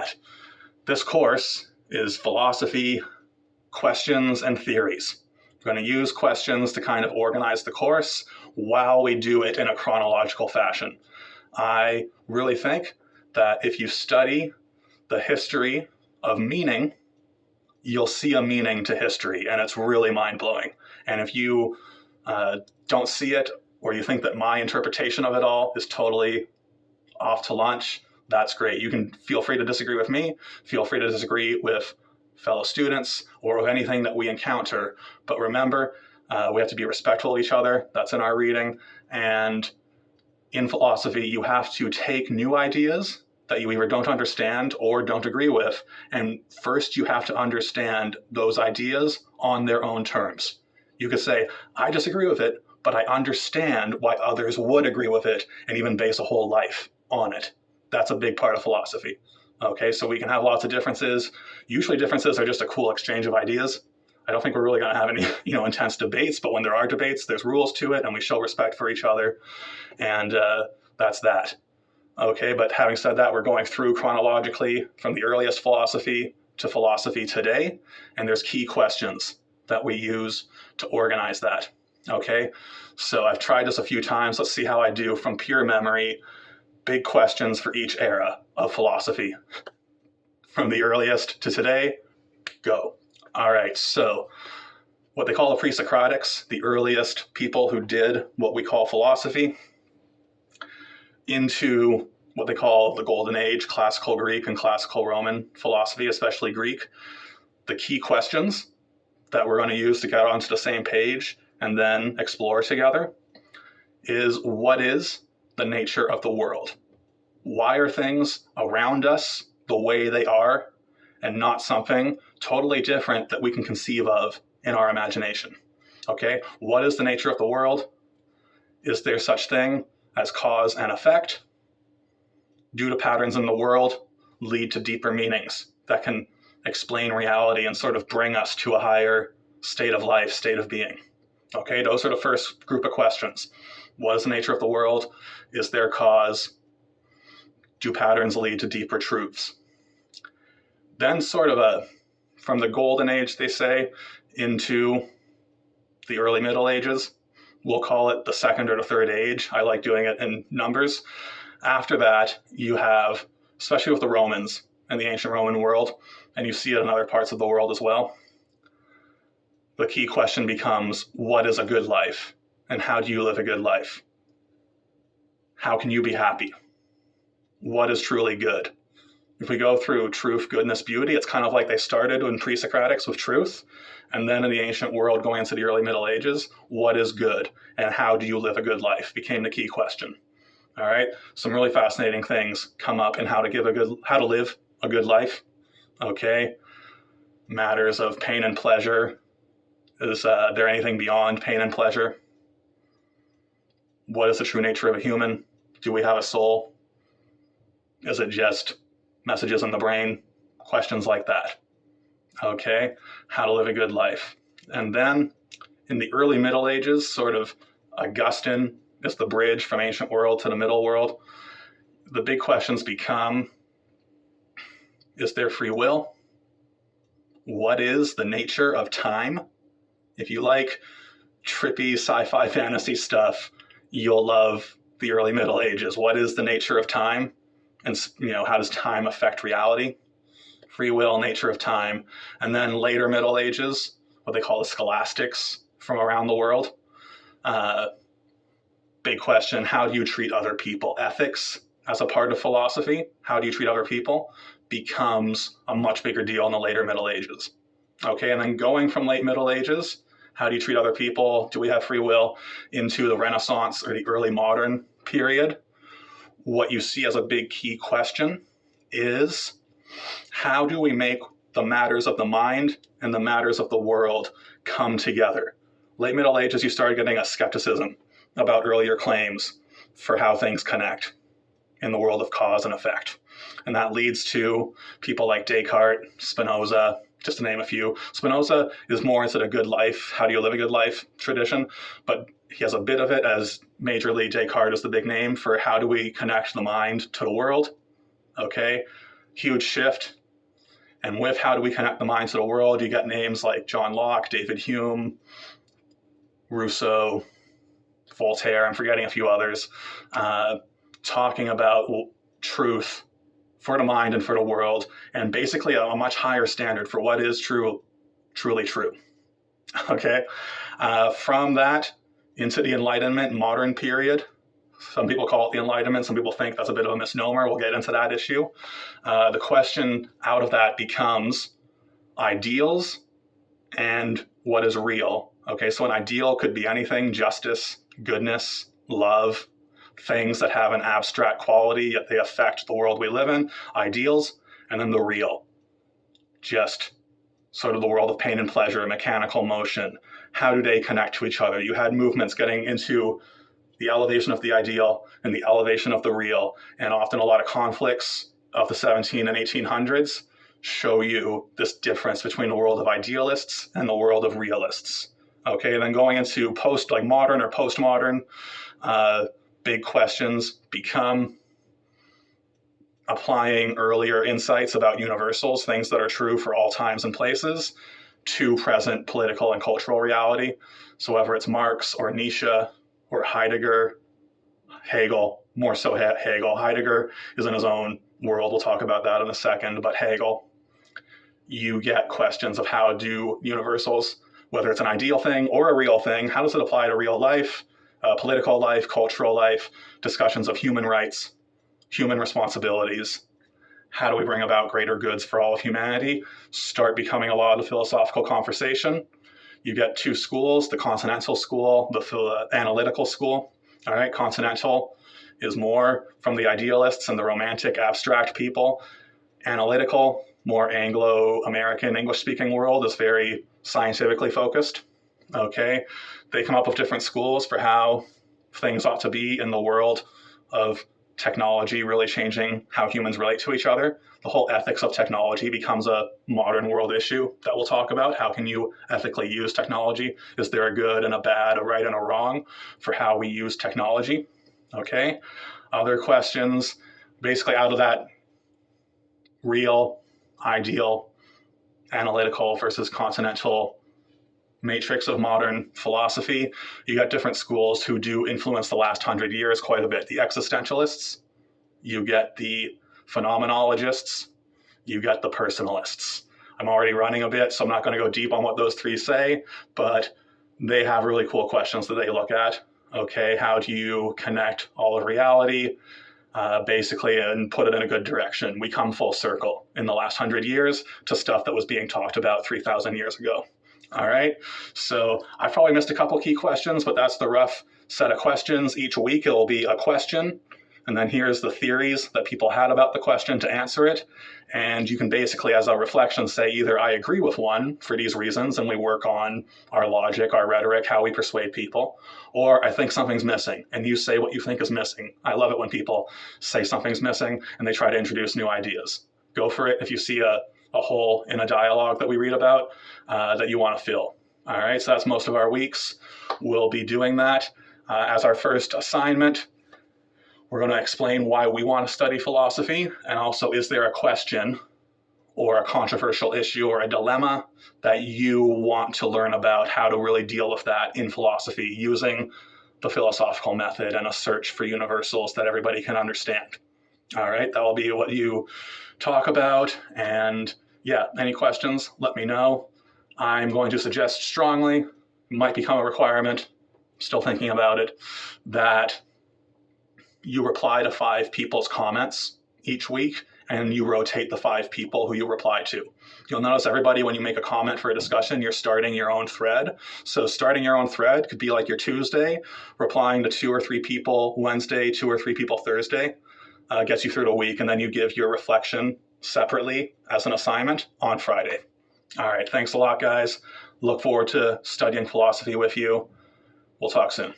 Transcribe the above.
that. This course is philosophy, questions, and theories. We're going to use questions to kind of organize the course while we do it in a chronological fashion. I really think that if you study the history of meaning, you'll see a meaning to history, and it's really mind-blowing. And if you don't see it, or you think that my interpretation of it all is totally off to lunch, that's great. You can feel free to disagree with me, feel free to disagree with fellow students, or with anything that we encounter. But remember, we have to be respectful of each other. That's in our reading. And in philosophy, you have to take new ideas that you either don't understand or don't agree with. And first, you have to understand those ideas on their own terms. You could say, I disagree with it, but I understand why others would agree with it and even base a whole life on it. That's a big part of philosophy. Okay, so we can have lots of differences. Usually differences are just a cool exchange of ideas. I don't think we're really going to have any, intense debates, but when there are debates, there's rules to it, and we show respect for each other, and that's that. Okay, but having said that, we're going through chronologically from the earliest philosophy to philosophy today, and there's key questions that we use to organize that. Okay, so I've tried this a few times. Let's see how I do from pure memory. Big questions for each era of philosophy. From the earliest to today, go. All right, so what they call the pre-Socratics, the earliest people who did what we call philosophy, into what they call the Golden Age, classical Greek and classical Roman philosophy, especially Greek. The key questions that we're going to use to get onto the same page and then explore together is, what is the nature of the world? Why are things around us the way they are and not something totally different that we can conceive of in our imagination? Okay, what is the nature of the world? Is there such thing as cause and effect? Do the patterns in the world lead to deeper meanings that can explain reality and sort of bring us to a higher state of life, state of being? Okay, those are the first group of questions. What is the nature of the world? Is there cause? Do patterns lead to deeper truths? Then sort of from the Golden Age, they say, into the early Middle Ages. We'll call it the second or the third age. I like doing it in numbers. After that, you have, especially with the Romans and the ancient Roman world, and you see it in other parts of the world as well, the key question becomes, what is a good life? And how do you live a good life? How can you be happy? What is truly good? If we go through truth, goodness, beauty, it's kind of like they started in pre-Socratics with truth, and then in the ancient world going into the early Middle Ages, what is good and how do you live a good life became the key question. All right, some really fascinating things come up in how to live a good life. Okay, matters of pain and pleasure. Is there anything beyond pain and pleasure? What is the true nature of a human? Do we have a soul? Is it just messages in the brain? Questions like that. Okay, how to live a good life. And then in the early Middle Ages, sort of Augustine is the bridge from ancient world to the middle world. The big questions become, is there free will? What is the nature of time? If you like trippy sci-fi fantasy stuff, you'll love the early Middle Ages. What is the nature of time? And how does time affect reality? Free will, nature of time. And then later Middle Ages, what they call the scholastics from around the world. Big question, how do you treat other people? Ethics as a part of philosophy, how do you treat other people, becomes a much bigger deal in the later Middle Ages. Okay, and then going from late Middle Ages, how do you treat other people? Do we have free will? Into the Renaissance or the early modern period, what you see as a big key question is, how do we make the matters of the mind and the matters of the world come together? Late Middle Ages, you started getting a skepticism about earlier claims for how things connect in the world of cause and effect. And that leads to people like Descartes, Spinoza, just to name a few. Spinoza is more into the good life, how do you live a good life tradition, but he has a bit of it as majorly Descartes is the big name for how do we connect the mind to the world. Okay, huge shift. And with how do we connect the mind to the world, you get names like John Locke, David Hume, Rousseau, Voltaire, I'm forgetting a few others, talking about truth for the mind and for the world, and basically a much higher standard for what is truly true. Okay, from that into the Enlightenment modern period. Some people call it the Enlightenment. Some people think that's a bit of a misnomer. We'll get into that issue. The question out of that becomes ideals and what is real. Okay, so an ideal could be anything: justice, goodness, love, things that have an abstract quality, yet they affect the world we live in, ideals. And then the real, just sort of the world of pain and pleasure, mechanical motion. How do they connect to each other? You had movements getting into the elevation of the ideal and the elevation of the real, and often a lot of conflicts of the 17 and 1800s show you this difference between the world of idealists and the world of realists. Okay, and then going into modern or postmodern, big questions become applying earlier insights about universals, things that are true for all times and places, to present political and cultural reality. So whether it's Marx or Nietzsche or Heidegger, Hegel, more so Hegel. Heidegger is in his own world. We'll talk about that in a second. But Hegel, you get questions of how do universals, whether it's an ideal thing or a real thing, how does it apply to real life, political life, cultural life, discussions of human rights, human responsibilities. How do we bring about greater goods for all of humanity? Start becoming a lot of the philosophical conversation. You get two schools, the Continental School, the Analytical School. All right, Continental is more from the idealists and the romantic abstract people. Analytical, more Anglo-American English-speaking world, is very scientifically focused. Okay, they come up with different schools for how things ought to be in the world of technology really changing how humans relate to each other. The whole ethics of technology becomes a modern world issue that we'll talk about. How can you ethically use technology? Is there a good and a bad, a right and a wrong for how we use technology? Okay. Other questions, basically out of that real, ideal, analytical versus continental matrix of modern philosophy, you got different schools who do influence the last 100 years quite a bit. The existentialists, you get the phenomenologists, you get the personalists. I'm already running a bit, so I'm not going to go deep on what those three say, but they have really cool questions that they look at. Okay, how do you connect all of reality, basically, and put it in a good direction? We come full circle in the last 100 years to stuff that was being talked about 3,000 years ago. All right, so I probably missed a couple key questions, but that's the rough set of questions. Each week it will be a question, and then here's the theories that people had about the question to answer it. And you can basically, as a reflection, say either I agree with one for these reasons, and we work on our logic, our rhetoric, how we persuade people, or I think something's missing, and you say what you think is missing. I love it when people say something's missing and they try to introduce new ideas. Go for it if you see a hole in a dialogue that we read about that you want to fill. All right, so that's most of our weeks. We'll be doing that. As our first assignment, we're going to explain why we want to study philosophy, and also, is there a question or a controversial issue or a dilemma that you want to learn about how to really deal with that in philosophy using the philosophical method and a search for universals that everybody can understand. All right, that will be what you talk about. And yeah, any questions, let me know. I'm going to suggest strongly, might become a requirement, still thinking about it, that you reply to 5 people's comments each week, and you rotate the 5 people who you reply to. You'll notice everybody, when you make a comment for a discussion, you're starting your own thread. So starting your own thread could be like your Tuesday, replying to 2 or 3 people Wednesday, 2 or 3 people Thursday, gets you through the week, and then you give your reflection separately as an assignment on Friday. All right, thanks a lot, guys. Look forward to studying philosophy with you. We'll talk soon.